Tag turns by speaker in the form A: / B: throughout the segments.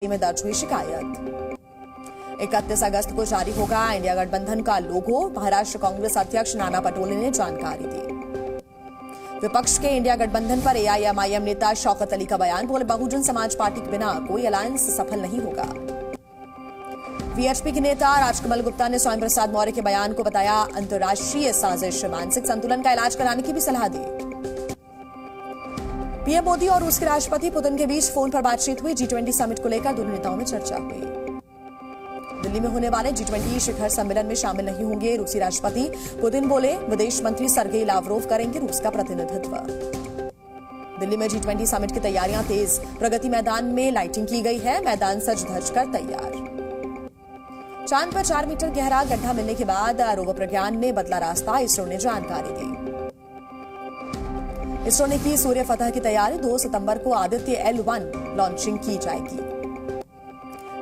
A: में दर्ज हुई शिकायत। 31 अगस्त को जारी होगा इंडिया गठबंधन का लोगो, महाराष्ट्र कांग्रेस अध्यक्ष नाना पटोले ने जानकारी दी। विपक्ष के इंडिया गठबंधन पर एआईएमआईएम नेता शौकत अली का बयान, बोले बहुजन समाज पार्टी के बिना कोई अलायंस सफल नहीं होगा। वीएचपी के नेता राजकमल गुप्ता ने स्वामी प्रसाद मौर्य के बयान को बताया अंतर्राष्ट्रीय साजिश, मानसिक संतुलन का इलाज कराने की भी सलाह दी। पीएम मोदी और रूस के राष्ट्रपति पुतिन के बीच फोन पर बातचीत हुई। G20 समिट को लेकर दोनों नेताओं में चर्चा हुई। दिल्ली में होने वाले G20 शिखर सम्मेलन में शामिल नहीं होंगे रूसी राष्ट्रपति, पुतिन बोले विदेश मंत्री सर्गेई लावरोव करेंगे रूस का प्रतिनिधित्व। दिल्ली में G20 समिट की तैयारियां तेज, प्रगति मैदान में लाइटिंग की गई है, मैदान सज धज कर तैयार। चांद पर 4 मीटर गहरा गड्ढा मिलने के बाद रोवर प्रज्ञान ने बदला रास्ता, इसरो ने जानकारी दी। इसरो ने की सूर्य फतह की तैयारी, 2 सितंबर को आदित्य L1 लॉन्चिंग की जाएगी।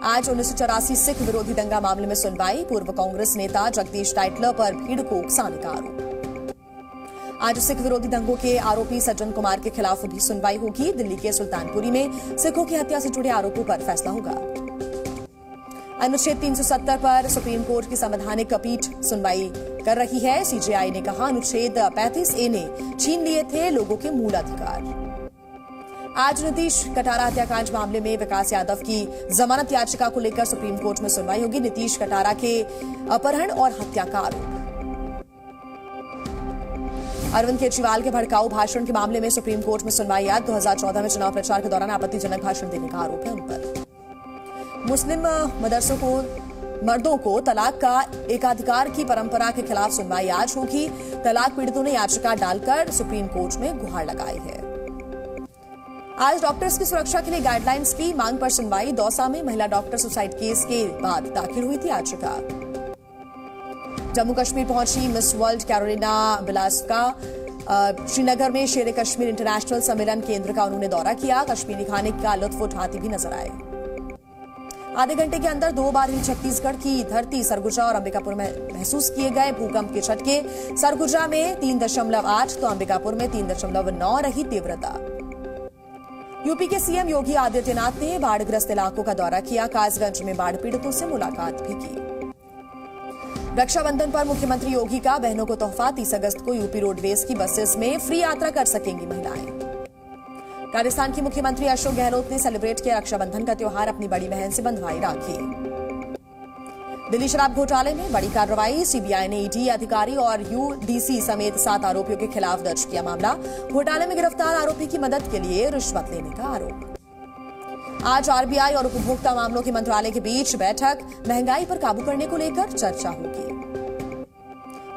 A: आज 1984 सिख विरोधी दंगा मामले में सुनवाई, पूर्व कांग्रेस नेता जगदीश टाइटलर पर भीड़ को उकसाने का आरोप। आज सिख विरोधी दंगों के आरोपी सज्जन कुमार के खिलाफ भी सुनवाई होगी। दिल्ली के सुल्तानपुरी में सिखों की हत्या से जुड़े आरोपों पर फैसला होगा। अनुच्छेद 370 पर सुप्रीम कोर्ट की संवैधानिक पीठ सुनवाई कर रही है। सीजेआई ने कहा अनुच्छेद 35A ने छीन लिए थे लोगों के मूल अधिकार। आज नीतीश कटारा हत्याकांड मामले में विकास यादव की जमानत याचिका को लेकर सुप्रीम कोर्ट में सुनवाई होगी। नीतीश कटारा के अपहरण और हत्या का आरोप। अरविंद केजरीवाल के भड़काऊ भाषण के मामले में सुप्रीम कोर्ट में सुनवाई। आज 2014 में चुनाव प्रचार के दौरान आपत्तिजनक भाषण देने का आरोप है उन पर। मुस्लिम मदरसों को मर्दों को तलाक का एकाधिकार की परंपरा के खिलाफ सुनवाई आज होगी। तलाक पीड़ितों ने याचिका डालकर सुप्रीम कोर्ट में गुहार लगाई है। आज डॉक्टर्स की सुरक्षा के लिए गाइडलाइंस की मांग पर सुनवाई। दौसा में महिला डॉक्टर सुसाइड केस के बाद दाखिल हुई थी याचिका। जम्मू कश्मीर पहुंची मिस वर्ल्ड कैरोलिना बिलास्का। श्रीनगर में शेर कश्मीर इंटरनेशनल सम्मेलन केंद्र का उन्होंने दौरा किया। कश्मीरी खाने का लुत्फ उठाती भी नजर आए। आधे घंटे के अंदर 2 बार ही छत्तीसगढ़ की धरती सरगुजा और अंबिकापुर में महसूस किए गए भूकंप के झटके। सरगुजा में 3.8 तो अंबिकापुर में 3.9 रही तीव्रता। यूपी के सीएम योगी आदित्यनाथ ने बाढ़ग्रस्त इलाकों का दौरा किया। कासगंज में बाढ़ पीड़ितों से मुलाकात भी की। रक्षाबंधन पर मुख्यमंत्री योगी का बहनों को तोहफा, 30 अगस्त को यूपी रोडवेज की बसेस में फ्री यात्रा कर सकेंगी महिलाएं। राजस्थान की मुख्यमंत्री अशोक गहलोत ने सेलिब्रेट किया रक्षाबंधन का त्योहार, अपनी बड़ी बहन से बंधवाई राखी। दिल्ली शराब घोटाले में बड़ी कार्रवाई, सीबीआई ने ईडी अधिकारी और यूडीसी समेत 7 आरोपियों के खिलाफ दर्ज किया मामला। घोटाले में गिरफ्तार आरोपी की मदद के लिए रिश्वत लेने का आरोप। आज आरबीआई और उपभोक्ता मामलों के मंत्रालय के बीच बैठक, महंगाई पर काबू करने को लेकर चर्चा होगी।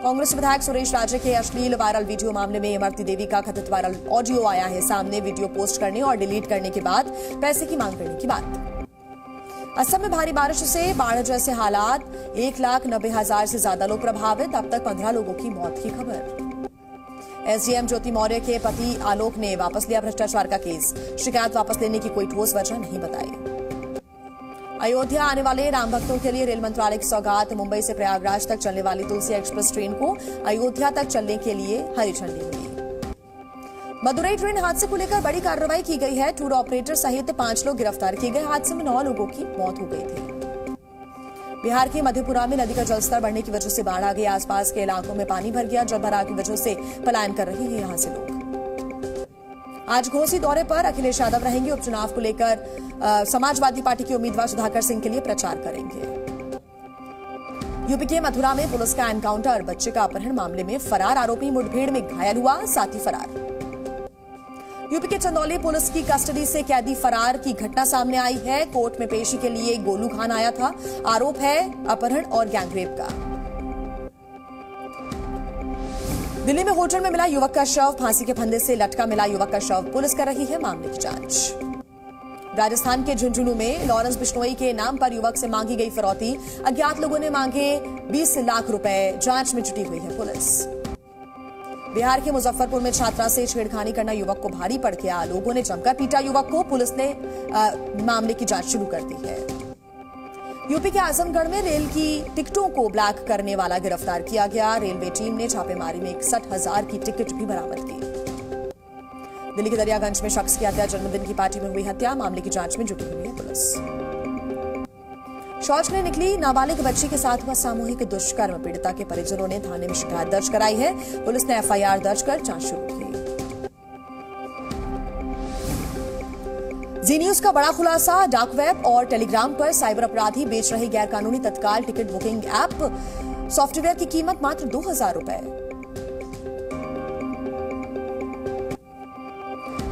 A: कांग्रेस विधायक सुरेश राजे के अश्लील वायरल वीडियो मामले में इमरती देवी का कथित वायरल ऑडियो आया है सामने। वीडियो पोस्ट करने और डिलीट करने के बाद पैसे की मांग करने की बात। असम में भारी बारिश से बाढ़ जैसे हालात, 1,90,000 से ज्यादा लोग प्रभावित। अब तक 15 लोगों की मौत की खबर। एसडीएम ज्योति मौर्य के पति आलोक ने वापस लिया भ्रष्टाचार का केस। शिकायत वापस लेने की कोई ठोस वजह नहीं बताई। अयोध्या आने वाले राम भक्तों के लिए रेल मंत्रालय की सौगात, मुंबई से प्रयागराज तक चलने वाली तुलसी एक्सप्रेस ट्रेन को अयोध्या तक चलने के लिए हरी झंडी मिली। मदुरई ट्रेन हादसे को लेकर बड़ी कार्रवाई की गई है। टूर ऑपरेटर सहित 5 लोग गिरफ्तार किए गए। हादसे में 9 लोगों की मौत हो गई थी। बिहार के मधेपुरा में नदी का जलस्तर बढ़ने की वजह से बाढ़ आ गई। आसपास के इलाकों में पानी भर गया। जलभराव की वजह से पलायन कर रहे हैं यहां से लोग। आज घोसी दौरे पर अखिलेश यादव रहेंगे। उपचुनाव को लेकर समाजवादी पार्टी के उम्मीदवार सुधाकर सिंह के लिए प्रचार करेंगे। यूपी के मथुरा में पुलिस का एनकाउंटर, बच्चे का अपहरण मामले में फरार आरोपी मुठभेड़ में घायल हुआ, साथी फरार। यूपी के चंदौली पुलिस की कस्टडी से कैदी फरार की घटना सामने आई है। कोर्ट में पेशी के लिए गोलू खान आया था। आरोप है अपहरण और गैंगरेप का। दिल्ली में होटल में मिला युवक का शव, फांसी के फंदे से लटका मिला युवक का शव। पुलिस कर रही है मामले की जांच। राजस्थान के झुंझुनू में लॉरेंस बिश्नोई के नाम पर युवक से मांगी गई फिरौती। अज्ञात लोगों ने मांगे 20 लाख रुपए। जांच में जुटी हुई है पुलिस। बिहार के मुजफ्फरपुर में छात्रा से छेड़खानी करना युवक को भारी पड़ गया। लोगों ने जमकर पीटा युवक को। पुलिस ने मामले की जांच शुरू कर दी है। यूपी के आजमगढ़ में रेल की टिकटों को ब्लैक करने वाला गिरफ्तार किया गया। रेलवे टीम ने छापेमारी में 61,000 की टिकट भी बरामद की। दिल्ली के दरियागंज में शख्स की हत्या, जन्मदिन की पार्टी में हुई हत्या। मामले की जांच में जुटी हुई है पुलिस। शौच में निकली नाबालिग बच्ची के साथ हुआ सामूहिक दुष्कर्म। पीड़िता के परिजनों ने थाने में शिकायत दर्ज कराई है। पुलिस ने एफआईआर दर्ज कर जांच शुरू की। जी न्यूज का बड़ा खुलासा, डार्क वेब और टेलीग्राम पर साइबर अपराधी बेच रहे गैरकानूनी तत्काल टिकट बुकिंग ऐप सॉफ्टवेयर की कीमत मात्र 2000 रुपए।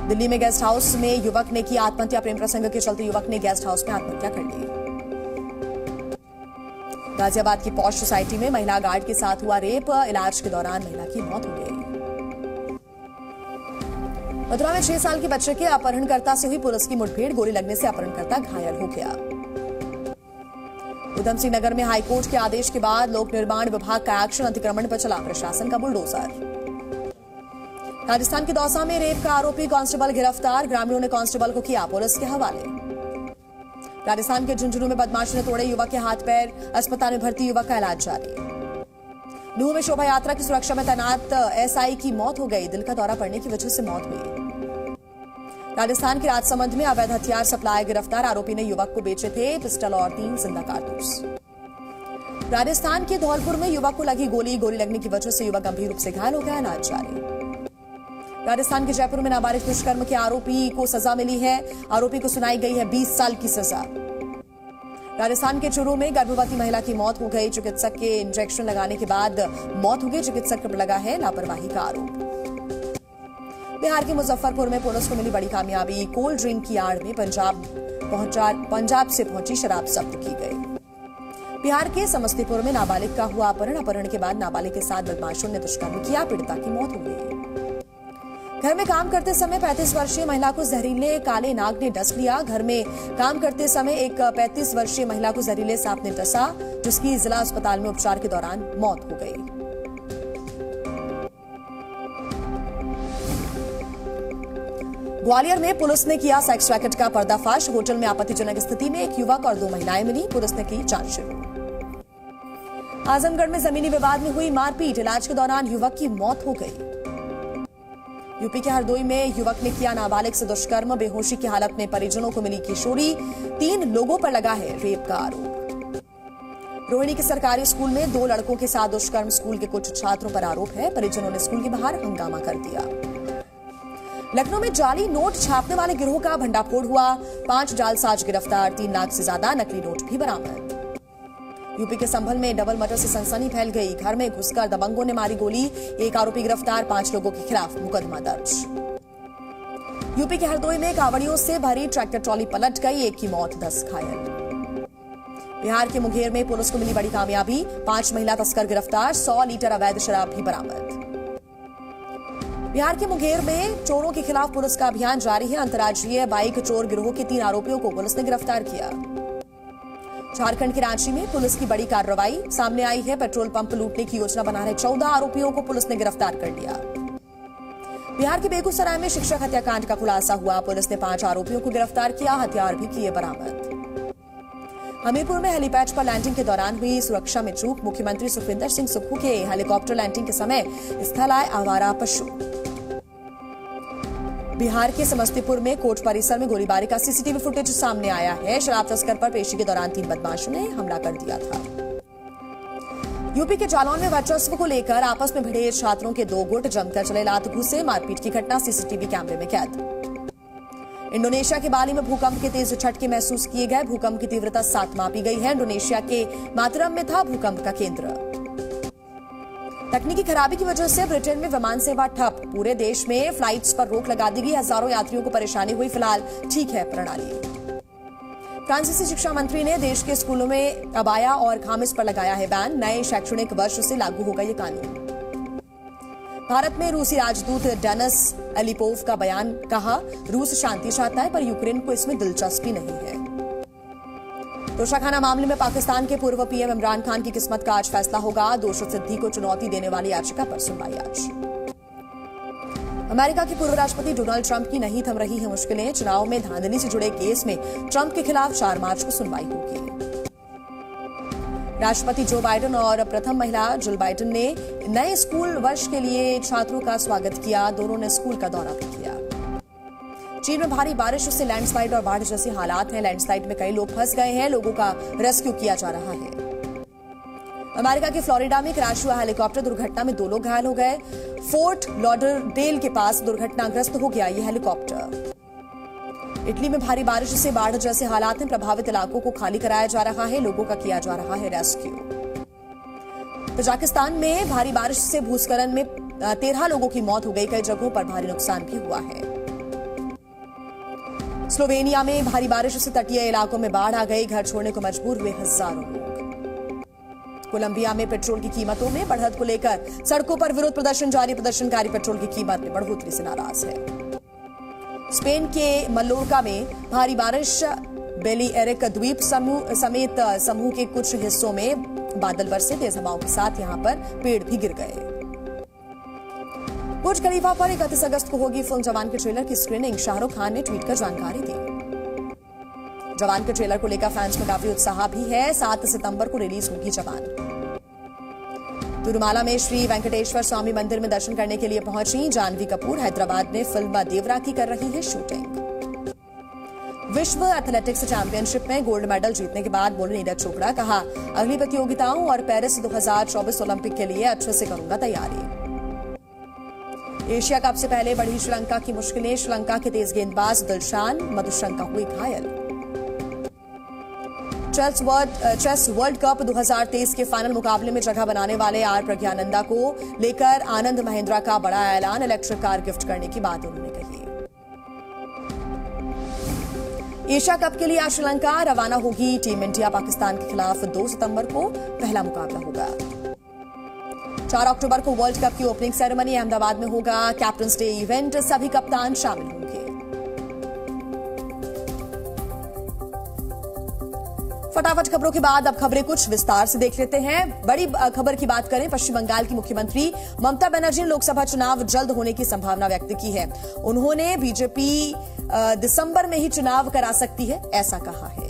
A: दिल्ली में गेस्ट हाउस में युवक ने की आत्महत्या। प्रेम प्रसंग के चलते युवक ने गेस्ट हाउस में आत्महत्या कर ली। गाजियाबाद की पॉश सोसाइटी में महिला गार्ड के साथ हुआ रेप। इलाज के दौरान महिला की मौत हो गई। मथुरा में 6 साल के बच्चे के अपहरणकर्ता से हुई पुलिस की मुठभेड़। गोली लगने से अपहरणकर्ता घायल हो गया। उधम सिंह नगर में हाईकोर्ट के आदेश के बाद लोक निर्माण विभाग का एक्शन। अतिक्रमण पर चला प्रशासन का बुलडोजर। राजस्थान के दौसा में रेप का आरोपी कांस्टेबल गिरफ्तार। ग्रामीणों ने कांस्टेबल को किया पुलिस के हवाले। राजस्थान के झुंझुनू में बदमाशों ने तोड़े युवक के हाथ पैर। अस्पताल में भर्ती युवक का इलाज जारी। नूह में शोभा यात्रा की सुरक्षा में तैनात एसआई की मौत हो गई। दिल का दौरा पड़ने की वजह से मौत हुई। राजस्थान के राजसमंद में अवैध हथियार सप्लाई गिरफ्तार। आरोपी ने युवक को बेचे थे पिस्टल और 3 जिंदा कारतूस। राजस्थान के धौलपुर में युवक को लगी गोली। गोली लगने की वजह से युवक गंभीर रूप से घायल हो गया। इलाज जारी। राजस्थान के जयपुर में नाबालिग दुष्कर्म के आरोपी को सजा मिली है। आरोपी को सुनाई गई है 20 साल की सजा। राजस्थान के चूरू में गर्भवती महिला की मौत हो गई। चिकित्सक के इंजेक्शन लगाने के बाद मौत हो गई। चिकित्सक पर लगा है लापरवाही का आरोप। बिहार के मुजफ्फरपुर में पुलिस को मिली बड़ी कामयाबी। कोल्ड ड्रिंक की आड़ में पंजाब से पहुंची शराब जब्त की गई। बिहार के समस्तीपुर में नाबालिग का हुआ अपहरण। अपहरण के बाद नाबालिग के साथ बदमाशों ने दुष्कर्म किया। पीड़िता की मौत हो गई। घर में काम करते समय 35 वर्षीय महिला को जहरीले काले नाग ने डस लिया। घर में काम करते समय एक 35 वर्षीय महिला को जहरीले सांप ने डसा, जिसकी जिला अस्पताल में उपचार के दौरान मौत हो गई। ग्वालियर में पुलिस ने किया सेक्स रैकेट का पर्दाफाश। होटल में आपत्तिजनक स्थिति में एक युवक और 2 महिलाएं मिली। पुलिस ने की जांच शुरू। आजमगढ़ में जमीनी विवाद में हुई मारपीट। इलाज के दौरान युवक की मौत हो गई। यूपी के हरदोई में युवक ने किया नाबालिग से दुष्कर्म। बेहोशी की हालत में परिजनों को मिली किशोरी। 3 लोगों पर लगा है रेप का आरोप। रोहिणी के सरकारी स्कूल में 2 लड़कों के साथ दुष्कर्म। स्कूल के कुछ छात्रों पर आरोप है। परिजनों ने स्कूल के बाहर हंगामा कर दिया। लखनऊ में जाली नोट छापने वाले गिरोह का भंडाफोड़ हुआ। 5 जालसाज गिरफ्तार। 3 लाख से ज्यादा नकली नोट भी बरामद। यूपी के संभल में डबल मर्डर से सनसनी फैल गई। घर में घुसकर दबंगों ने मारी गोली। 1 आरोपी गिरफ्तार। 5 लोगों के खिलाफ मुकदमा दर्ज। यूपी के हरदोई में कावड़ियों से भरी ट्रैक्टर ट्रॉली पलट गई। 1 की मौत, 10 घायल। बिहार के मुंगेर में पुलिस को मिली बड़ी कामयाबी। 5 महिला तस्कर गिरफ्तार। 100 लीटर अवैध शराब भी बरामद। बिहार के मुंगेर में चोरों के खिलाफ पुलिस का अभियान जारी है। अंतर्राज्यीय बाइक चोर गिरोह के 3 आरोपियों को पुलिस ने गिरफ्तार किया। झारखंड के रांची में पुलिस की बड़ी कार्रवाई सामने आई है। पेट्रोल पंप लूटने की योजना बना रहे 14 आरोपियों को पुलिस ने गिरफ्तार कर लिया। बिहार के बेगूसराय में शिक्षक हत्याकांड का खुलासा हुआ। पुलिस ने 5 आरोपियों को गिरफ्तार किया। हथियार भी किए बरामद। हमीरपुर में हेलीपैड पर लैंडिंग के दौरान हुई सुरक्षा में चूक। मुख्यमंत्री सुखविंदर सिंह सुक्खू के हेलीकॉप्टर लैंडिंग के समय स्थल आए आवारा पशु। बिहार के समस्तीपुर में कोर्ट परिसर में गोलीबारी का सीसीटीवी फुटेज सामने आया है। शराब तस्कर पर पेशी के दौरान 3 बदमाशों ने हमला कर दिया था। यूपी के जालौन में वर्चस्व को लेकर आपस में भिड़े छात्रों के 2 गुट जमकर चले लात घुसे। मारपीट की घटना सीसीटीवी कैमरे में कैद। इंडोनेशिया के बाली में भूकंप के तेज झटके महसूस किए गए। भूकंप की तीव्रता 7 मापी गई है। इंडोनेशिया के मातरम में था भूकंप का केंद्र। तकनीकी खराबी की वजह से ब्रिटेन में विमान सेवा ठप। पूरे देश में फ्लाइट्स पर रोक लगा दी गई। हजारों यात्रियों को परेशानी हुई। फिलहाल ठीक है प्रणाली। फ्रांसीसी शिक्षा मंत्री ने देश के स्कूलों में अबाया और खामिस पर लगाया है बैन। नए शैक्षणिक वर्ष से लागू होगा ये कानून। भारत में रूसी राजदूत डेनिस एलिपोव का बयान। कहा, रूस शांति चाहता है पर यूक्रेन को इसमें दिलचस्पी नहीं है। तोशाखाना मामले में पाकिस्तान के पूर्व पीएम इमरान खान की किस्मत का आज फैसला होगा। दोष सिद्धि को चुनौती देने वाली याचिका पर सुनवाई आज। अमेरिका के पूर्व राष्ट्रपति डोनाल्ड ट्रंप की नहीं थम रही है मुश्किलें। चुनाव में धांधली से जुड़े केस में ट्रंप के खिलाफ 4 मार्च को सुनवाई होगी। राष्ट्रपति जो बाइडेन और प्रथम महिला जिल बाइडेन ने नए स्कूल वर्ष के लिए छात्रों का स्वागत किया। दोनों ने स्कूल का दौरा भी किया। चीन में भारी बारिश से लैंडस्लाइड और बाढ़ जैसे हालात हैं। लैंडस्लाइड में कई लोग फंस गए हैं, लोगों का रेस्क्यू किया जा रहा है। अमेरिका के फ्लोरिडा में क्रैश हुआ हेलीकॉप्टर दुर्घटना में 2 लोग घायल हो गए। फोर्ट लॉडरडेल के पास दुर्घटनाग्रस्त हो गया यह हेलीकॉप्टर। इटली में भारी बारिश से बाढ़ जैसे हालात हैं। प्रभावित इलाकों को खाली कराया जा रहा है, लोगों का किया जा रहा है रेस्क्यू। तजाकिस्तान में भारी बारिश से भूस्खलन में 13 लोगों की मौत हो गई, कई जगहों पर भारी नुकसान भी हुआ है। स्लोवेनिया में भारी बारिश से तटीय इलाकों में बाढ़ आ गई, घर छोड़ने को मजबूर हुए हजारों लोग। कोलंबिया में पेट्रोल की कीमतों में बढ़त को लेकर सड़कों पर विरोध प्रदर्शन जारी। प्रदर्शनकारी पेट्रोल की कीमत में बढ़ोतरी से नाराज है। स्पेन के मल्लोर्का में भारी बारिश, बेलिएरिक द्वीप समेत समूह के कुछ हिस्सों में बादल बरसे, तेज हवाओं के साथ यहां पर पेड़ भी गिर गए। बुर्ज खलीफा पर 31 अगस्त को होगी फिल्म जवान के ट्रेलर की स्क्रीनिंग। शाहरुख खान ने ट्वीट कर जानकारी दी। जवान के ट्रेलर को लेकर फैंस में काफी उत्साह भी है। 7 सितंबर को रिलीज होगी जवान। तिरुमाला में श्री वेंकटेश्वर स्वामी मंदिर में दर्शन करने के लिए पहुंची जानवी कपूर। हैदराबाद में फिल्म देवरा की कर रही है शूटिंग। विश्व एथलेटिक्स चैंपियनशिप में गोल्ड मेडल जीतने के बाद बोले नीरज चोपड़ा, कहा अगली प्रतियोगिताओं और पेरिस 2024 ओलंपिक के लिए अच्छे से करूंगा तैयारी। एशिया कप से पहले बढ़ी श्रीलंका की मुश्किलें। श्रीलंका के तेज गेंदबाज दिलशान मधुशंका हुई घायल। चेस वर्ल्ड कप 2023 के फाइनल मुकाबले में जगह बनाने वाले आर प्रज्ञानंदा को लेकर आनंद महिंद्रा का बड़ा ऐलान। इलेक्ट्रिक कार गिफ्ट करने की बात उन्होंने कही। एशिया कप के लिए आज श्रीलंका रवाना होगी टीम इंडिया। पाकिस्तान के खिलाफ 2 सितंबर को पहला मुकाबला होगा। 4 अक्टूबर को वर्ल्ड कप की ओपनिंग सेरेमनी अहमदाबाद में होगा। कैप्टन्स डे इवेंट, सभी कप्तान शामिल होंगे। फटाफट खबरों के बाद अब खबरें कुछ विस्तार से देख लेते हैं। बड़ी खबर की बात करें, पश्चिम बंगाल की मुख्यमंत्री ममता बनर्जी ने लोकसभा चुनाव जल्द होने की संभावना व्यक्त की है। उन्होंने बीजेपी दिसंबर में ही चुनाव करा सकती है, ऐसा कहा है।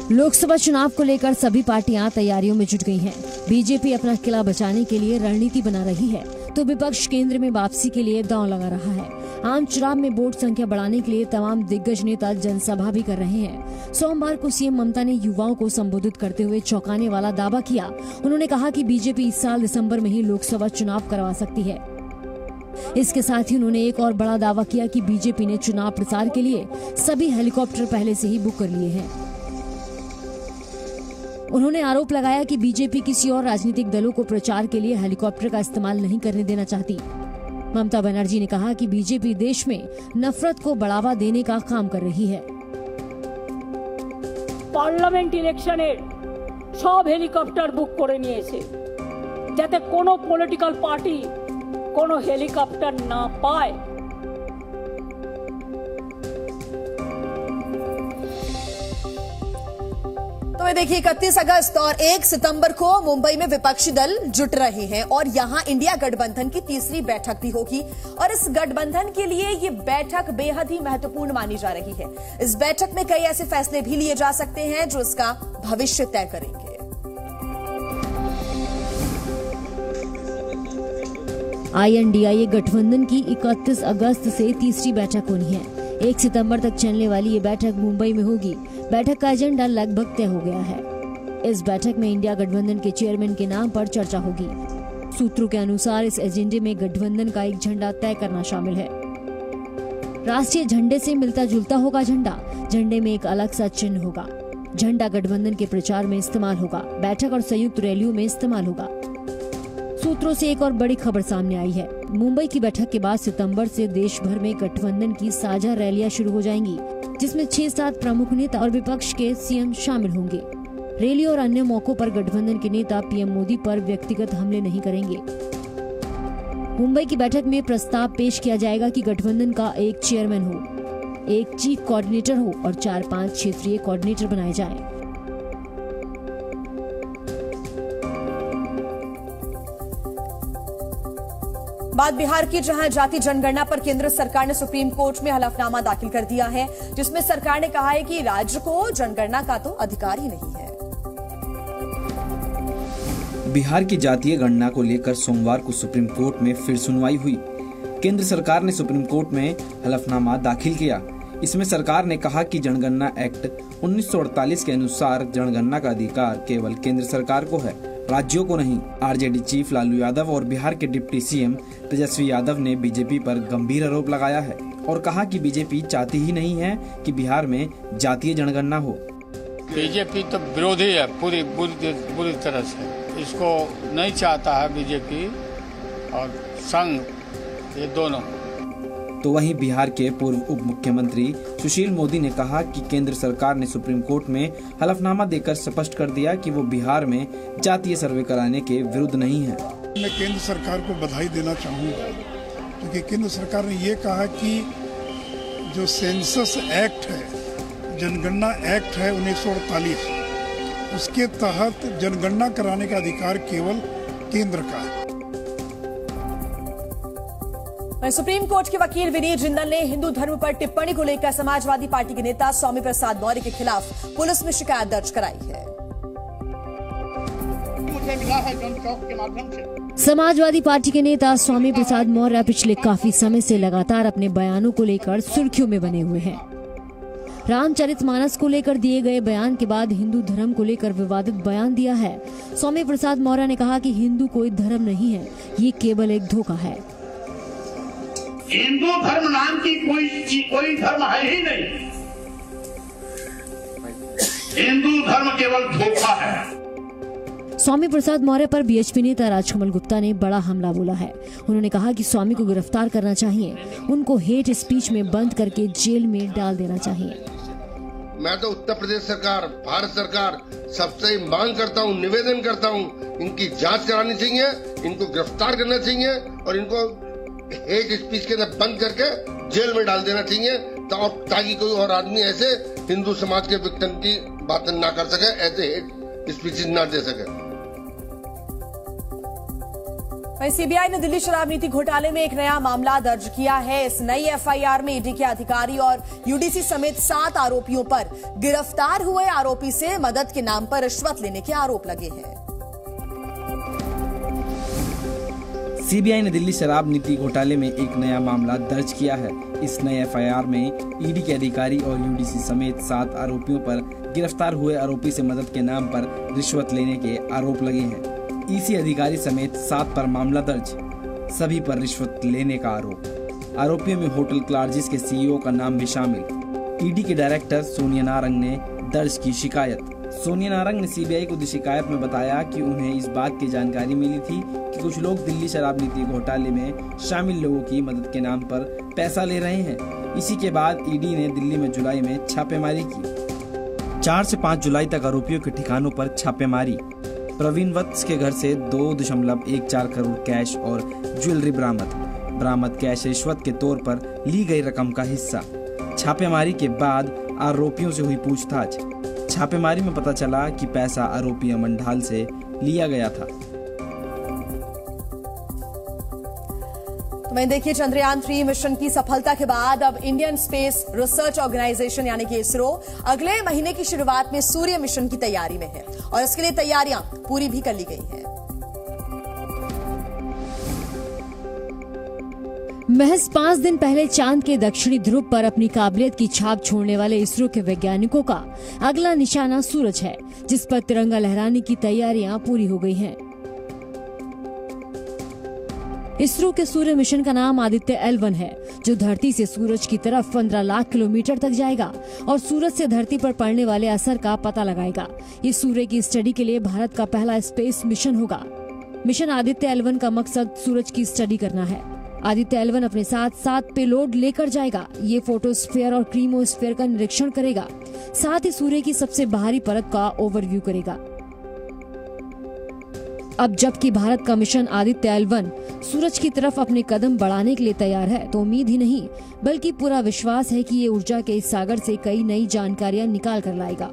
B: लोकसभा चुनाव को लेकर सभी पार्टियां तैयारियों में जुट गई हैं। बीजेपी अपना किला बचाने के लिए रणनीति बना रही है, तो विपक्ष केंद्र में वापसी के लिए दांव लगा रहा है। आम चुनाव में वोट संख्या बढ़ाने के लिए तमाम दिग्गज नेता जनसभा भी कर रहे हैं। सोमवार को सीएम ममता ने युवाओं को संबोधित करते हुए चौंकाने वाला दावा किया। उन्होंने कहा कि बीजेपी इस साल दिसंबर में ही लोकसभा चुनाव करवा सकती है। इसके साथ ही उन्होंने एक और बड़ा दावा किया कि बीजेपी ने चुनाव प्रचार के लिए सभी हेलीकॉप्टर पहले से ही बुक कर लिए हैं। उन्होंने आरोप लगाया कि बीजेपी किसी और राजनीतिक दलों को प्रचार के लिए हेलीकॉप्टर का इस्तेमाल नहीं करने देना चाहती। ममता बनर्जी ने कहा कि बीजेपी देश में नफरत को बढ़ावा देने का काम कर रही है।
C: पार्लियामेंट इलेक्शনের সব হেলিকপ্টার বুক করে নিয়েছে, যাতে কোনো পলিটিক্যাল পার্টি কোনো হেলিকপ্টার না পায়।
A: तो देखिए 31 अगस्त और 1 सितंबर को मुंबई में विपक्षी दल जुट रहे हैं और यहां इंडिया गठबंधन की तीसरी बैठक भी होगी और इस गठबंधन के लिए ये बैठक बेहद ही महत्वपूर्ण मानी जा रही है। इस बैठक में कई ऐसे फैसले भी लिए जा सकते हैं जो इसका भविष्य तय करेंगे।
B: INDIA गठबंधन की 31 अगस्त से तीसरी बैठक होनी है। 1 सितंबर तक चलने वाली ये बैठक मुंबई में होगी। बैठक का एजेंडा लगभग तय हो गया है। इस बैठक में इंडिया गठबंधन के चेयरमैन के नाम पर चर्चा होगी। सूत्रों के अनुसार इस एजेंडे में गठबंधन का एक झंडा तय करना शामिल है। राष्ट्रीय झंडे से मिलता जुलता होगा झंडा। झंडे में एक अलग सा चिन्ह होगा। झंडा गठबंधन के प्रचार में इस्तेमाल होगा। बैठक और संयुक्त रैलियों में इस्तेमाल होगा। सूत्रों से एक और बड़ी खबर सामने आई है। मुंबई की बैठक के बाद सितंबर से देश भर में गठबंधन की साझा रैलियां शुरू हो जाएंगी, जिसमें 6-7 प्रमुख नेता और विपक्ष के सीएम शामिल होंगे। रैली और अन्य मौकों पर गठबंधन के नेता पीएम मोदी पर व्यक्तिगत हमले नहीं करेंगे। मुंबई की बैठक में प्रस्ताव पेश किया जाएगा कि गठबंधन का एक चेयरमैन हो, एक चीफ कोऑर्डिनेटर हो और 4-5 क्षेत्रीय कोऑर्डिनेटर बनाए जाएं।
A: बात बिहार की, जहां जाति जनगणना पर केंद्र सरकार ने सुप्रीम कोर्ट में हलफनामा दाखिल कर दिया है, जिसमें सरकार ने कहा है कि राज्य को जनगणना का तो अधिकार ही नहीं है।
D: बिहार की जातीय गणना को लेकर सोमवार को सुप्रीम कोर्ट में फिर सुनवाई हुई। केंद्र सरकार ने सुप्रीम कोर्ट में हलफनामा दाखिल किया। इसमें सरकार ने कहा कि जनगणना एक्ट 1948 के अनुसार जनगणना का अधिकार केवल केंद्र सरकार को है, राज्यों को नहीं। आरजेडी चीफ लालू यादव और बिहार के डिप्टी सीएम तेजस्वी यादव ने बीजेपी पर गंभीर आरोप लगाया है और कहा कि बीजेपी चाहती ही नहीं है कि बिहार में जातीय जनगणना हो।
E: बीजेपी तो विरोधी है पूरी तरह से, इसको नहीं चाहता है बीजेपी और संघ, ये दोनों।
D: तो वहीं बिहार के पूर्व उप मुख्यमंत्री सुशील मोदी ने कहा कि केंद्र सरकार ने सुप्रीम कोर्ट में हलफनामा देकर स्पष्ट कर दिया कि वो बिहार में जातीय सर्वे कराने के विरुद्ध नहीं है।
F: मैं केंद्र सरकार को बधाई देना चाहूँगा क्योंकि केंद्र सरकार ने ये कहा कि जो सेंसस एक्ट है, जनगणना एक्ट है 1948, उसके तहत जनगणना कराने का अधिकार केवल केंद्र का है।
A: सुप्रीम कोर्ट के वकील विनीत जिंदल ने हिंदू धर्म पर टिप्पणी को लेकर समाजवादी पार्टी के नेता स्वामी प्रसाद मौर्य के खिलाफ पुलिस में शिकायत दर्ज कराई है।
B: समाजवादी पार्टी के नेता स्वामी प्रसाद मौर्य पिछले काफी समय से लगातार अपने बयानों को लेकर सुर्खियों में बने हुए हैं। रामचरितमानस को लेकर दिए गए बयान के बाद हिंदू धर्म को लेकर विवादित बयान दिया है। स्वामी प्रसाद मौर्य ने कहा कि हिंदू कोई धर्म नहीं है, ये केवल एक धोखा है।
G: हिंदू धर्म नाम की कोई धर्म है ही नहीं। हिंदू धर्म केवल धोखा है।
B: स्वामी प्रसाद मौर्य पर बीएचपी नेता राजकमल गुप्ता ने बड़ा हमला बोला है। उन्होंने कहा कि स्वामी को गिरफ्तार करना चाहिए, उनको हेट स्पीच में बंद करके जेल में डाल देना चाहिए।
H: मैं तो उत्तर प्रदेश सरकार, भारत सरकार सबसे मांग करता हूँ, निवेदन करता हूँ, इनकी जांच करानी चाहिए, इनको गिरफ्तार करना चाहिए और इनको हेट स्पीच के अंदर बंद करके जेल में डाल देना चाहिए ताकि कोई और आदमी ऐसे हिंदू समाज के विक्टिम की बातें ना कर सके, ऐसे हेट स्पीच ना दे सके।
A: सीबीआई ने दिल्ली शराब नीति घोटाले में एक नया मामला दर्ज किया है। इस नई एफआईआर में ईडी के अधिकारी और यूडीसी समेत 7 आरोपियों पर गिरफ्तार हुए आरोपी से मदद के नाम पर रिश्वत लेने के आरोप लगे हैं।
D: सीबीआई ने दिल्ली शराब नीति घोटाले में एक नया मामला दर्ज किया है। इस नए एफआईआर में ईडी के अधिकारी और यूडीसी समेत 7 आरोपियों पर गिरफ्तार हुए आरोपी से मदद के नाम पर रिश्वत लेने के आरोप लगे हैं। ईसी अधिकारी समेत 7 पर मामला दर्ज, सभी पर रिश्वत लेने का आरोप। आरोपियों में होटल क्लार्जिस के सीईओ का नाम भी शामिल। ईडी के डायरेक्टर सोनिया नारंग ने दर्ज की शिकायत। सोनिया नारंग ने सीबीआई को दी शिकायत में बताया कि उन्हें इस बात की जानकारी मिली थी कि कुछ लोग दिल्ली शराब नीति घोटाले में शामिल लोगों की मदद के नाम पर पैसा ले रहे हैं। इसी के बाद ईडी ने दिल्ली में जुलाई में छापेमारी की। 4 से 5 जुलाई तक आरोपियों के ठिकानों पर छापेमारी। प्रवीण वत्स के घर से 2.14 करोड़ कैश और ज्वेलरी बरामद कैश रिश्वत के तौर पर ली गई रकम का हिस्सा। छापेमारी के बाद आरोपियों से हुई पूछताछ। छापेमारी में पता चला कि पैसा आरोपी अमन ढाल से लिया गया था।
A: तो वहीं देखिए, चंद्रयान 3 मिशन की सफलता के बाद अब इंडियन स्पेस रिसर्च ऑर्गेनाइजेशन यानी कि इसरो अगले महीने की शुरुआत में सूर्य मिशन की तैयारी में है और इसके लिए तैयारियां पूरी भी कर ली गई हैं।
B: महज 5 दिन पहले चांद के दक्षिणी ध्रुव पर अपनी काबिलियत की छाप छोड़ने वाले इसरो के वैज्ञानिकों का अगला निशाना सूरज है, जिस पर तिरंगा लहराने की तैयारियां पूरी हो गई हैं। इसरो के सूर्य मिशन का नाम आदित्य L1 है, जो धरती से सूरज की तरफ 15 लाख किलोमीटर तक जाएगा और सूरज से धरती पर पड़ने वाले असर का पता लगाएगा। ये सूर्य की स्टडी के लिए भारत का पहला स्पेस मिशन होगा। मिशन आदित्य L1 का मकसद सूरज की स्टडी करना है। आदित्य L1 अपने साथ 7 पेलोड लेकर जाएगा। ये फोटोस्फीयर और क्रीमोस्फीयर का निरीक्षण करेगा, साथ ही सूर्य की सबसे बाहरी परत का ओवरव्यू करेगा। अब जबकि भारत का मिशन आदित्य L1 सूरज की तरफ अपने कदम बढ़ाने के लिए तैयार है, तो उम्मीद ही नहीं बल्कि पूरा विश्वास है कि ये ऊर्जा के इस सागर से कई नई जानकारियां निकाल कर लाएगा।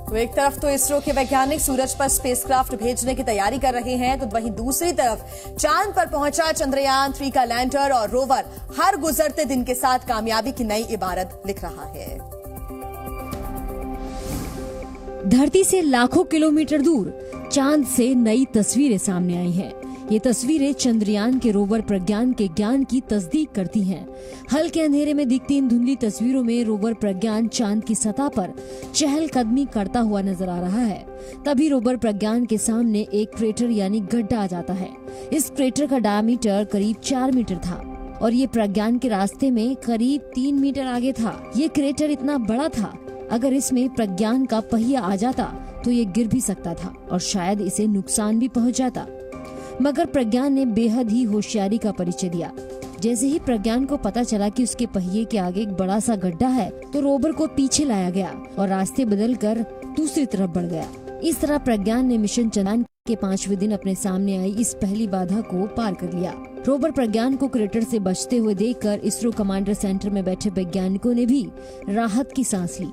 A: तो एक तरफ तो इसरो के वैज्ञानिक सूरज पर स्पेसक्राफ्ट भेजने की तैयारी कर रहे हैं, तो वहीं दूसरी तरफ चांद पर पहुंचा चंद्रयान 3 का लैंडर और रोवर हर गुजरते दिन के साथ कामयाबी की नई इबारत लिख रहा है।
B: धरती से लाखों किलोमीटर दूर चांद से नई तस्वीरें सामने आई हैं। ये तस्वीरें चंद्रयान के रोवर प्रज्ञान के ज्ञान की तस्दीक करती हैं। हल्के अंधेरे में दिखती इन धुंधली तस्वीरों में रोवर प्रज्ञान चांद की सतह पर चहलकदमी करता हुआ नजर आ रहा है। तभी रोवर प्रज्ञान के सामने एक क्रेटर यानी गड्ढा आ जाता है। इस क्रेटर का डायमीटर करीब 4 मीटर था और ये प्रज्ञान के रास्ते में करीब 3 मीटर आगे था। ये क्रेटर इतना बड़ा था, अगर इसमें प्रज्ञान का पहिया आ जाता तो ये गिर भी सकता था और शायद इसे नुकसान भी पहुंच जाता। मगर प्रज्ञान ने बेहद ही होशियारी का परिचय दिया। जैसे ही प्रज्ञान को पता चला कि उसके पहिए के आगे एक बड़ा सा गड्ढा है, तो रोवर को पीछे लाया गया और रास्ते बदलकर दूसरी तरफ बढ़ गया। इस तरह प्रज्ञान ने मिशन चंद्रयान के 5वें दिन अपने सामने आई इस पहली बाधा को पार कर लिया। रोवर प्रज्ञान को क्रेटर से बचते हुए देखकर इसरो कमांडर सेंटर में बैठे वैज्ञानिकों ने भी राहत की सांस ली।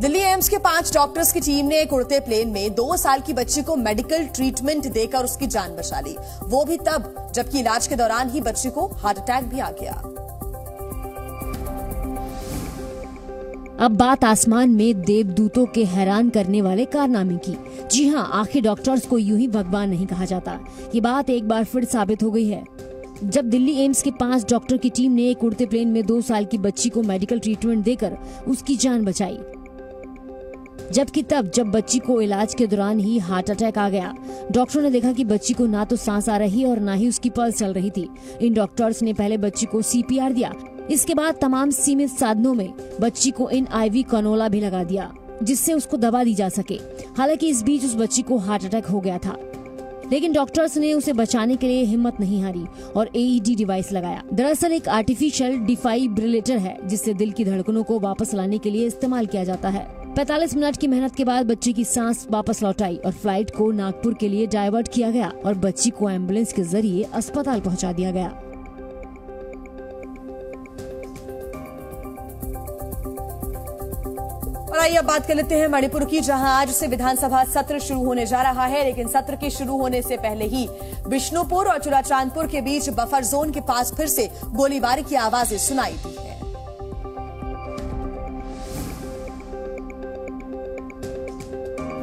A: दिल्ली एम्स के 5 डॉक्टर्स की टीम ने एक उड़ते प्लेन में 2 साल की बच्ची को मेडिकल ट्रीटमेंट देकर उसकी जान बचा ली। वो भी तब जबकि इलाज के दौरान ही बच्ची को हार्ट अटैक भी आ गया।
B: अब बात आसमान में देवदूतों के हैरान करने वाले कारनामे की। जी हाँ, आखिर डॉक्टर्स को यूं ही भगवान नहीं कहा जाता। ये बात एक बार फिर साबित हो गई है जब दिल्ली एम्स के 5 डॉक्टर की टीम ने एक उड़ते प्लेन में 2 साल की बच्ची को मेडिकल ट्रीटमेंट देकर उसकी जान बचाई। जबकि तब जब बच्ची को इलाज के दौरान ही हार्ट अटैक आ गया। डॉक्टरों ने देखा कि बच्ची को ना तो सांस आ रही और ना ही उसकी पल्स चल रही थी। इन डॉक्टर्स ने पहले बच्ची को CPR दिया। इसके बाद तमाम सीमित साधनों में बच्ची को इन IV कनोला भी लगा दिया जिससे उसको दवा दी जा सके। हालांकि इस बीच उस बच्ची को हार्ट अटैक हो गया था, लेकिन डॉक्टर्स ने उसे बचाने के लिए हिम्मत नहीं हारी और AED डिवाइस लगाया। दरअसल एक आर्टिफिशियल डिफाइब्रिलेटर है जिससे दिल की धड़कनों को वापस लाने के लिए इस्तेमाल किया जाता है। 45 मिनट की मेहनत के बाद बच्ची की सांस वापस लौट आई और फ्लाइट को नागपुर के लिए डाइवर्ट किया गया और बच्ची को एम्बुलेंस के जरिए अस्पताल पहुंचा दिया गया।
A: और आइए अब बात कर लेते हैं मणिपुर की, जहां आज से विधानसभा सत्र शुरू होने जा रहा है। लेकिन सत्र के शुरू होने से पहले ही बिष्णुपुर और चुराचांदपुर के बीच बफर जोन के पास फिर से गोलीबारी की आवाजें सुनाई दी है।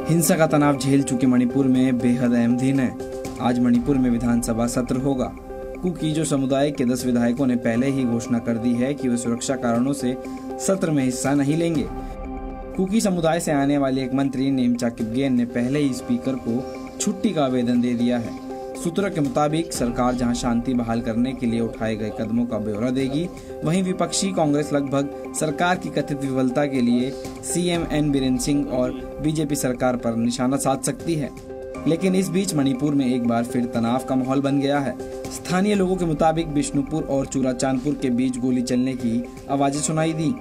D: हिंसा का तनाव झेल चुके मणिपुर में बेहद अहम दिन है। आज मणिपुर में विधानसभा सत्र होगा। कुकी-जो समुदाय के 10 विधायकों ने पहले ही घोषणा कर दी है कि वे सुरक्षा कारणों से सत्र में हिस्सा नहीं लेंगे। कुकी समुदाय से आने वाले एक मंत्री नेमचा किपगेन ने पहले ही स्पीकर को छुट्टी का आवेदन दे दिया है। सूत्रों के मुताबिक सरकार जहां शांति बहाल करने के लिए उठाए गए कदमों का ब्यौरा देगी, वहीं विपक्षी कांग्रेस लगभग सरकार की कथित विफलता के लिए CM N बीरेन सिंह और बीजेपी सरकार पर निशाना साध सकती है। लेकिन इस बीच मणिपुर में एक बार फिर तनाव का माहौल बन गया है। स्थानीय लोगों के मुताबिक बिष्णुपुर और चुराचांदपुर के बीच गोली चलने की आवाजें सुनाई दी।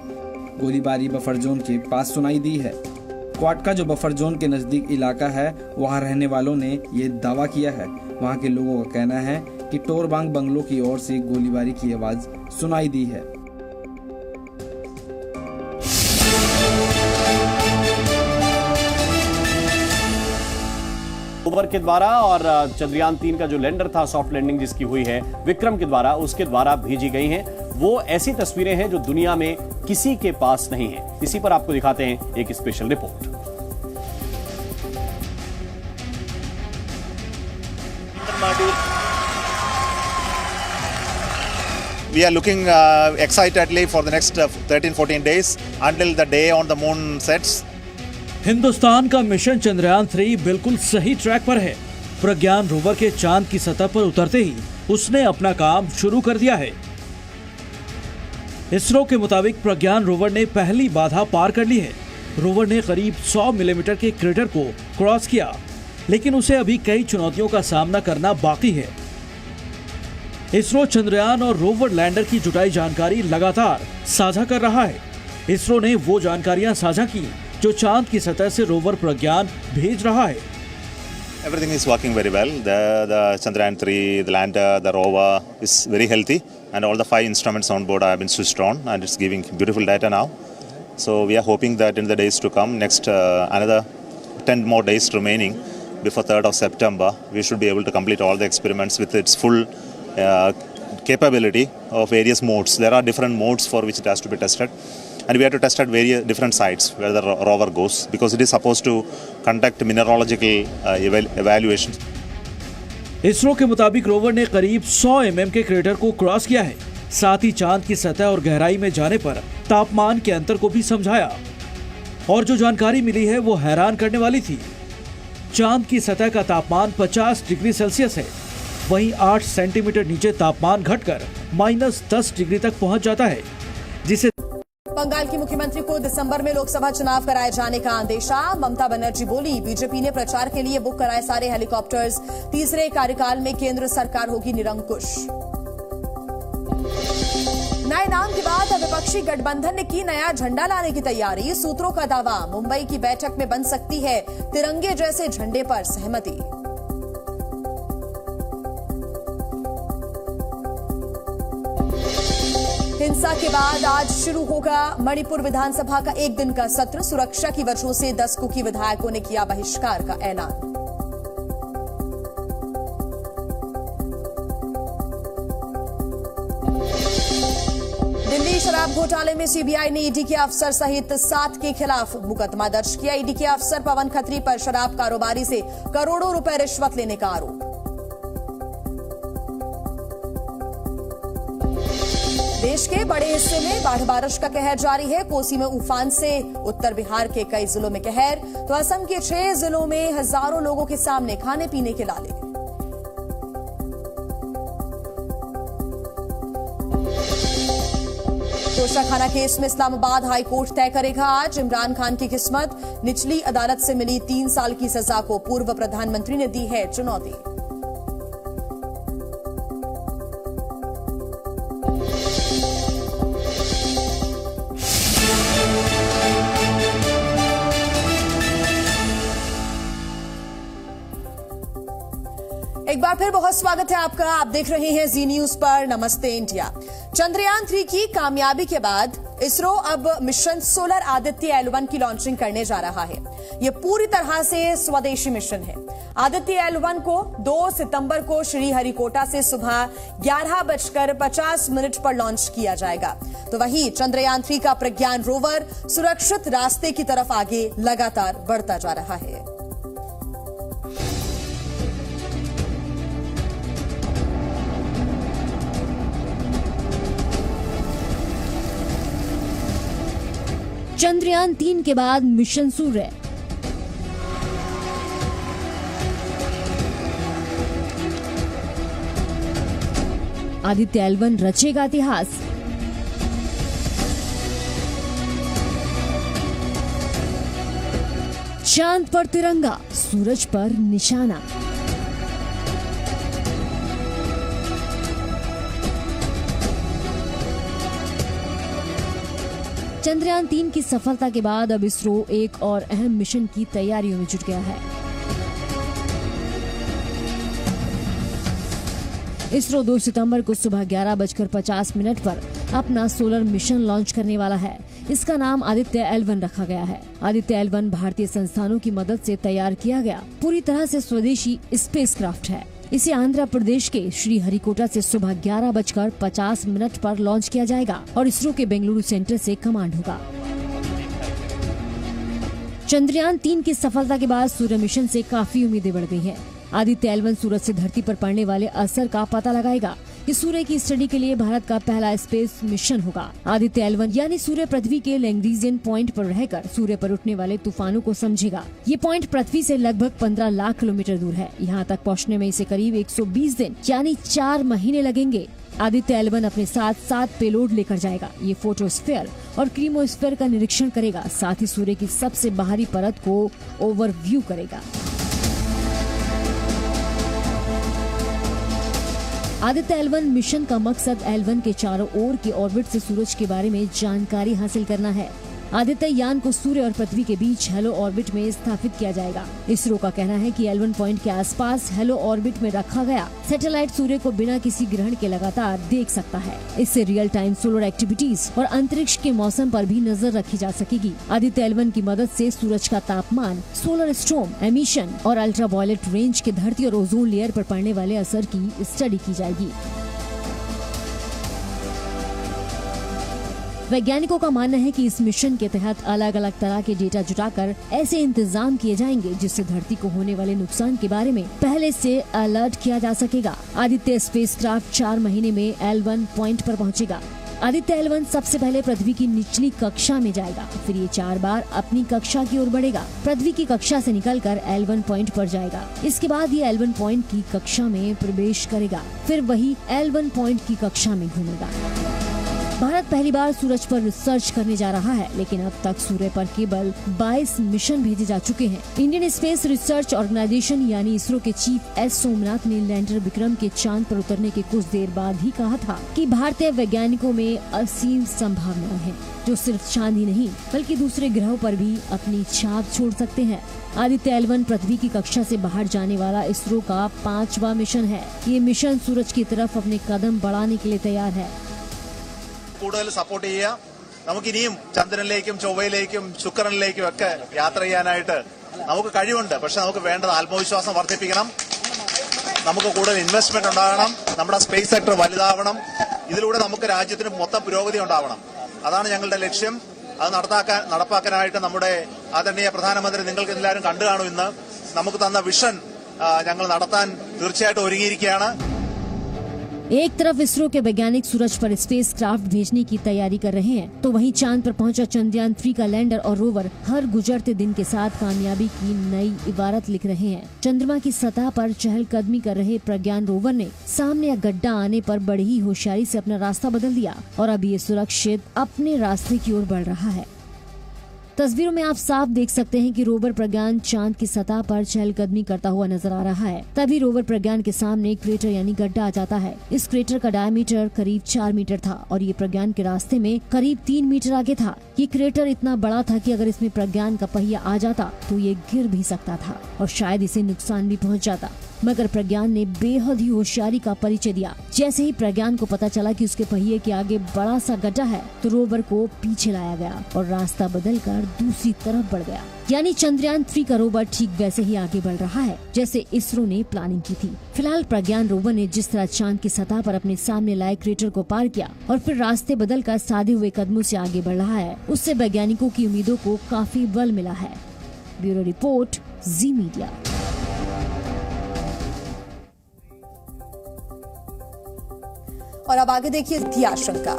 D: गोलीबारी बफर जोन के पास सुनाई दी है। क्वाटका जो बफर जोन के नजदीक इलाका है, वहां रहने वालों ने ये दावा किया है। वहां के लोगों का कहना है कि टोरबांग बंगलों की ओर से गोलीबारी की आवाज सुनाई दी है।
I: रोवर के द्वारा और चंद्रयान 3 का जो लैंडर था, सॉफ्ट लैंडिंग जिसकी हुई है विक्रम के द्वारा, उसके द्वारा भेजी गई हैं। वो ऐसी तस्वीरें हैं जो दुनिया में किसी के पास नहीं है। इसी पर आपको दिखाते हैं एक special report.
J: We are looking excitedly for the next 13-14 days until the day on the moon sets.
K: Hindustan का मिशन चंद्रयान 3 बिल्कुल सही ट्रैक पर है। प्रज्ञान रोवर के चांद की सतह पर उतरते ही उसने अपना काम शुरू कर दिया है। इसरो के मुताबिक प्रज्ञान रोवर ने पहली बाधा पार कर ली है। रोवर ने करीब 100 मिलीमीटर के क्रेटर को क्रॉस किया, लेकिन उसे अभी कई चुनौतियों का सामना करना बाकी है। इसरो चंद्रयान और रोवर लैंडर की जुटाई जानकारी लगातार साझा कर रहा है। इसरो ने वो जानकारियां साझा की जो चांद की सतह से रोवर प्रज्ञान भेज रहा है।
J: Everything is working very well. The Chandrayaan 3, the lander, the rover is very healthy, and all the 5 instruments on board have been switched on, and it's giving beautiful data now. So we are hoping that in the days to come, next another 10 more days remaining before 3rd of September, we should be able to complete all the experiments with its full capability of various modes. There are different modes for which it has to be tested, and we have to test at various different sites where the rover goes, because it is supposed to conduct mineralogical evaluations.
K: ISRO के मुताबिक rover ने करीब 100 mm के crater को cross किया है। साथ ही चांद की सतह और गहराई में जाने पर तापमान के अंतर को भी समझाया, और जो जानकारी मिली है वो हैरान करने वाली थी। चांद की सतह का तापमान 50 डिग्री सेल्सियस है, वहीं 8 सेंटीमीटर नीचे तापमान घटकर -10 डिग्री तक पहुंच जाता है, जिसे
A: बंगाल की मुख्यमंत्री को दिसंबर में लोकसभा चुनाव कराए जाने का अंदेशा। ममता बनर्जी बोली, बीजेपी ने प्रचार के लिए बुक कराए सारे हेलीकॉप्टर्स, तीसरे कार्यकाल में केंद्र सरकार होगी निरंकुश। नए नाम के बाद विपक्षी गठबंधन ने की नया झंडा लाने की तैयारी। सूत्रों का दावा, मुंबई की बैठक में बन सकती है तिरंगे जैसे झंडे पर सहमति। हिंसा के बाद आज शुरू होगा मणिपुर विधानसभा का एक दिन का सत्र। सुरक्षा की वजहों से 10 कुकी विधायकों ने किया बहिष्कार का ऐलान। दिल्ली शराब घोटाले में सीबीआई ने ईडी के अफसर सहित 7 के खिलाफ मुकदमा दर्ज किया। ईडी के अफसर पवन खत्री पर शराब कारोबारी से करोड़ों रुपए रिश्वत लेने का आरोप। देश के बड़े हिस्से में बाढ़ बारिश का कहर जारी है। कोसी में उफान से उत्तर बिहार के कई जिलों में कहर, तो असम के 6 जिलों में हजारों लोगों के सामने खाने पीने के लाले। तोशाखाना केस में इस्लामाबाद हाई कोर्ट तय करेगा आज इमरान खान की किस्मत। निचली अदालत से मिली 3 साल की सजा को पूर्व प्रधानमंत्री ने दी है चुनौती। एक बार फिर बहुत स्वागत है आपका। आप देख रहे हैं जी न्यूज पर नमस्ते इंडिया। चंद्रयान 3 की कामयाबी के बाद इसरो अब मिशन सोलर आदित्य L1 की लॉन्चिंग करने जा रहा है। यह पूरी तरह से स्वदेशी मिशन है। आदित्य L1 को 2 सितंबर को श्रीहरिकोटा से सुबह 11:50 पर लॉन्च किया जाएगा। तो वहीं चंद्रयान 3 का प्रज्ञान रोवर सुरक्षित रास्ते की तरफ आगे लगातार बढ़ता जा रहा है।
B: चंद्रयान 3 के बाद मिशन सूर्य। आदित्य L1 रचेगा इतिहास। चांद पर तिरंगा, सूरज पर निशाना। चंद्रयान 3 की सफलता के बाद अब इसरो एक और अहम मिशन की तैयारियों में जुट गया है। इसरो 2 सितंबर को सुबह 11:50 पर अपना सोलर मिशन लॉन्च करने वाला है। इसका नाम आदित्य L1 रखा गया है। आदित्य L1 भारतीय संस्थानों की मदद से तैयार किया गया पूरी तरह से स्वदेशी स्पेसक्राफ्ट है। इसे आंध्र प्रदेश के श्रीहरिकोटा से सुबह 11:50 पर लॉन्च किया जाएगा और इसरो के बेंगलुरु सेंटर से कमांड होगा। चंद्रयान 3 की सफलता के बाद सूर्य मिशन से काफी उम्मीदें बढ़ गई हैं। आदित्य L1 सूरज से धरती पर पड़ने वाले असर का पता लगाएगा। ये सूर्य की स्टडी के लिए भारत का पहला स्पेस मिशन होगा। आदित्य L1 यानी सूर्य पृथ्वी के लैग्रेंजियन पॉइंट पर रहकर सूर्य पर उठने वाले तूफानों को समझेगा। ये पॉइंट पृथ्वी से लगभग 15 लाख किलोमीटर दूर है। यहाँ तक पहुँचने में इसे करीब 120 दिन यानी 4 महीने लगेंगे। आदित्य L1 अपने साथ 7 पेलोड लेकर जाएगा। ये फोटोस्फीयर और क्रीमोस्फीयर का निरीक्षण करेगा, साथ ही सूर्य की सबसे बाहरी परत को ओवरव्यू करेगा। आदित्य L1 मिशन का मकसद L1 के चारों ओर के ऑर्बिट से सूरज के बारे में जानकारी हासिल करना है। आदित्य यान को सूर्य और पृथ्वी के बीच हेलो ऑर्बिट में स्थापित किया जाएगा। इसरो का कहना है कि L1 पॉइंट के आसपास हेलो ऑर्बिट में रखा गया सैटेलाइट सूर्य को बिना किसी ग्रहण के लगातार देख सकता है। इससे रियल टाइम सोलर एक्टिविटीज और अंतरिक्ष के मौसम पर भी नजर रखी जा सकेगी। आदित्य L1 की मदद से सूरज का तापमान, सोलर स्टॉर्म, एमिशन और अल्ट्रावायलेट रेंज के धरती और ओजोन लेयर पर पड़ने वाले असर की स्टडी की जाएगी। वैज्ञानिकों का मानना है कि इस मिशन के तहत अलग अलग तरह के डेटा जुटाकर ऐसे इंतजाम किए जाएंगे जिससे धरती को होने वाले नुकसान के बारे में पहले से अलर्ट किया जा सकेगा। आदित्य स्पेसक्राफ्ट 4 महीने में L1 पॉइंट पर पहुंचेगा। आदित्य L1 सबसे पहले पृथ्वी की निचली कक्षा में जाएगा, फिर ये 4 बार अपनी कक्षा की ओर बढ़ेगा, पृथ्वी की कक्षा से निकलकर L1 पॉइंट पर जाएगा। इसके बाद ये L1 पॉइंट की कक्षा में प्रवेश करेगा, फिर वही L1 पॉइंट की कक्षा में घूमेगा। भारत पहली बार सूरज पर रिसर्च करने जा रहा है, लेकिन अब तक सूर्य पर केवल 22 मिशन भेजे जा चुके हैं। इंडियन स्पेस रिसर्च ऑर्गेनाइजेशन यानी इसरो के चीफ एस सोमनाथ ने लैंडर विक्रम के चांद पर उतरने के कुछ देर बाद ही कहा था कि भारतीय वैज्ञानिकों में असीम संभावनाएं हैं, जो सिर्फ चांद ही नहीं बल्कि दूसरे ग्रहों पर भी अपनी छाप छोड़ सकते हैं। आदित्य L1 पृथ्वी की कक्षा से बाहर जाने वाला इसरो का 5वां मिशन है। ये मिशन सूरज की तरफ अपने कदम बढ़ाने के लिए तैयार है।
L: കൂടുതൽ സപ്പോർട്ട് ചെയ്യുക. നമുക്കിനിയും ചന്ദ്രനിലേക്കും ചൊവ്വയിലേക്കും ശുക്രനിലേക്കും ഒക്കെ യാത്ര ചെയ്യാനായിട്ട് നമുക്ക് കഴിവുണ്ട്. പക്ഷെ നമുക്ക് വേണ്ടത് ആത്മവിശ്വാസം വർദ്ധിപ്പിക്കണം. നമുക്ക് കൂടുതൽ ഇൻവെസ്റ്റ്മെന്റ് ഉണ്ടാകണം. നമ്മുടെ സ്പേസ് സെക്ടർ വലുതാവണം. ഇതിലൂടെ നമുക്ക് രാജ്യത്തിന് മൊത്തം പുരോഗതി ഉണ്ടാവണം. അതാണ് ഞങ്ങളുടെ ലക്ഷ്യം. അത് നടപ്പാക്കാനായിട്ട് നമ്മുടെ ആദരണീയ പ്രധാനമന്ത്രി നിങ്ങൾക്ക് എല്ലാവരും കണ്ടു കാണും. ഇന്ന് നമുക്ക് തന്ന വിഷൻ ഞങ്ങൾ നടത്താൻ തീർച്ചയായിട്ടും ഒരുങ്ങിയിരിക്കുകയാണ്.
B: एक तरफ इसरो के वैज्ञानिक सूरज पर स्पेस क्राफ्ट भेजने की तैयारी कर रहे हैं, तो वहीं चांद पर पहुंचा चंद्रयान 3 का लैंडर और रोवर हर गुजरते दिन के साथ कामयाबी की नई इबारत लिख रहे हैं। चंद्रमा की सतह पर चहलकदमी कर रहे प्रज्ञान रोवर ने सामने गड्ढा आने पर बड़ी ही होशियारी से अपना रास्ता बदल दिया और अब ये सुरक्षित अपने रास्ते की ओर बढ़ रहा है। तस्वीरों में आप साफ देख सकते हैं कि रोवर प्रज्ञान चांद की सतह पर चहलकदमी करता हुआ नजर आ रहा है। तभी रोवर प्रज्ञान के सामने क्रेटर यानी गड्ढा आ जाता है। इस क्रेटर का डायमीटर करीब 4 मीटर था और ये प्रज्ञान के रास्ते में करीब 3 मीटर आगे था। ये क्रेटर इतना बड़ा था कि अगर इसमें प्रज्ञान का पहिया आ जाता तो ये गिर भी सकता था और शायद इसे नुकसान भी पहुंच जाता, मगर प्रज्ञान ने बेहद ही होशियारी का परिचय दिया। जैसे ही प्रज्ञान को पता चला कि उसके पहिए के आगे बड़ा सा गड्ढा है, तो रोवर को पीछे लाया गया और रास्ता बदलकर दूसरी तरफ बढ़ गया। यानी चंद्रयान 3 का रोवर ठीक वैसे ही आगे बढ़ रहा है जैसे इसरो ने प्लानिंग की थी। फिलहाल प्रज्ञान रोवर ने जिस तरह चांद की सतह पर अपने सामने लाए क्रेटर को पार किया और फिर रास्ते बदलकर साधे हुए कदमों से आगे बढ़ रहा है, उससे वैज्ञानिकों की उम्मीदों को काफी बल मिला है। ब्यूरो रिपोर्ट, जी मीडिया।
A: और अब आगे देखिए थी आशंका।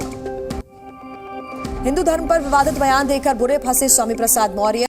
A: हिंदू धर्म पर विवादित बयान देकर बुरे फंसे स्वामी प्रसाद मौर्य।